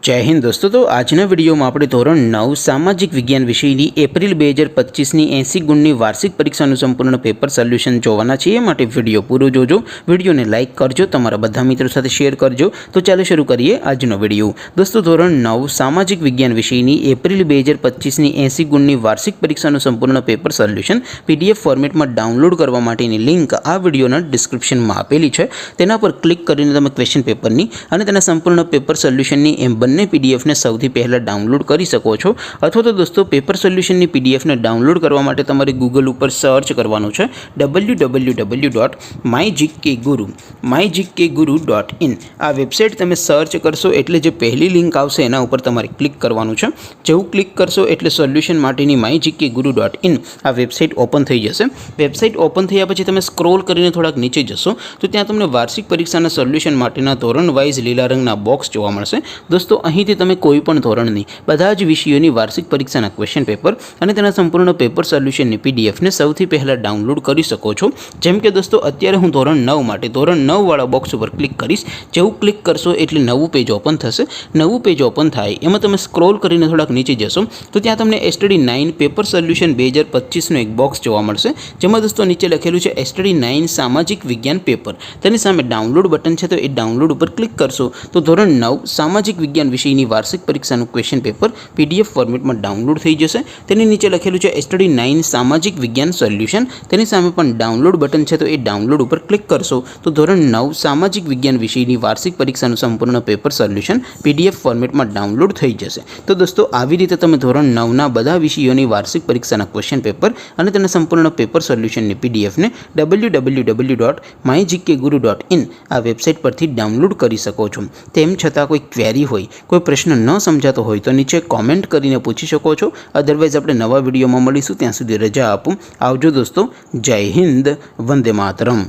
जय हिंद दोस्तों। तो आजना विडियो में આપણે ધોરણ 9 સામાજિક વિજ્ઞાન વિષયની એપ્રિલ 2025ની 80 ગુણની વાર્ષિક પરીક્ષાનું સંપૂર્ણ પેપર સોલ્યુશન જોવાના છીએ। માટે વિડિયો પૂરો જોજો, વિડિયોને લાઈક કરજો, તમારા બધા મિત્રો સાથે શેર કરજો। તો ચાલો શરૂ કરીએ આજનો વિડિયો। દોસ્તો ધોરણ 9 સામાજિક વિજ્ઞાન વિષયની એપ્રિલ 2025ની 80 ગુણની વાર્ષિક પરીક્ષાનું સંપૂર્ણ પેપર સોલ્યુશન પીડીએફ ફોર્મેટમાં ડાઉનલોડ કરવા માટેની લિંક આ વિડિયોના ડિસ્ક્રિપ્શનમાં આપેલી છે। તેના પર ક્લિક કરીને તમે ક્વેશ્ચન પેપરની અને તેના સંપૂર્ણ પેપર સોલ્યુશનની એમ બંને पीडीएफ ने સૌથી પહેલા ડાઉનલોડ કરી શકો છો। અથવા તો દોસ્તો પેપર સોલ્યુશનની પીડીએફ ને ડાઉનલોડ કરવા માટે તમારે ગૂગલ ઉપર સર્ચ કરવાનું છે www.mygkguru.in। આ વેબસાઇટ તમે સર્ચ કરશો એટલે જે પહેલી લિંક આવશે એના ઉપર તમારે ક્લિક કરવાનું છે। જેવું ક્લિક કરશો એટલે સોલ્યુશન માટેની mygkguru.in આ વેબસાઇટ ઓપન થઈ જશે। વેબસાઇટ ઓપન થયા પછી તમે સ્ક્રોલ કરીને થોડાક નીચે જશો તો ત્યાં તમને વાર્ષિક પરીક્ષાના સોલ્યુશન માટેના ધોરણ વાઇઝ લીલા રંગના બોક્સ જોવા મળશે। दोस्तों અહીંથી તમે કોઈ પણ ધોરણની બધા જ વિષયોની વાર્ષિક પરીક્ષાના ક્વેશ્ચન પેપર અને તેના સંપૂર્ણ પેપર સોલ્યુશનની પીડીએફ ને સૌથી પહેલા ડાઉનલોડ કરી શકો છો। જેમ કે દોસ્તો અત્યારે હું ધોરણ 9 માટે ધોરણ 9 વાળા બોક્સ ઉપર ક્લિક કરીશ। જેવું ક્લિક કરશો એટલે નવું પેજ ઓપન થશે। નવું પેજ ઓપન થાય એમાં તમે સ્ક્રોલ કરીને થોડાક નીચે જશો તો ત્યાં તમને STD 9 પેપર સોલ્યુશન 2025 નો એક બોક્સ જોવા મળશે। જેમાં દોસ્તો નીચે લખેલું છે STD 9 સામાજિક વિજ્ઞાન પેપર। તેની સામે ડાઉનલોડ બટન છે તો એ ડાઉનલોડ ઉપર ક્લિક કરશો તો ધોરણ 9 સામાજિક વિજ્ઞાન વિષયની વાર્ષિક પરીક્ષાનું ક્વેશ્ચન પેપર પીડીએફ ફોર્મેટમાં ડાઉનલોડ થઈ જશે। તેની નીચે લખેલું છે STD 9 સામાજિક વિજ્ઞાન સોલ્યુશન। તેની સામે પણ ડાઉનલોડ બટન છે તો એ ડાઉનલોડ ઉપર ક્લિક કરશો તો ધોરણ 9 સામાજિક વિજ્ઞાન વિષયની વાર્ષિક પરીક્ષાનું સંપૂર્ણ પેપર સોલ્યુશન પીડીએફ ફોર્મેટમાં ડાઉનલોડ થઈ જશે। તો દોસ્તો આવી રીતે તમે ધોરણ 9ના બધા વિષયોની વાર્ષિક પરીક્ષાના ક્વેશ્ચન પેપર અને તેના સંપૂર્ણ પેપર સોલ્યુશનની પીડીએફને www.mygkguru.in આ વેબસાઇટ પરથી ડાઉનલોડ કરી શકો છો। તેમ છતાં કોઈ ક્વેરી હોય, કોઈ પ્રશ્ન ન સમજાતો હોય તો નીચે કોમેન્ટ કરીને પૂછી શકો છો। અધરવાઇઝ આપણે નવા વિડીયોમાં મળીશું, ત્યાં સુધી રજા આપું। આવજો દોસ્તો। જય હિન્દ, વંદે માતરમ।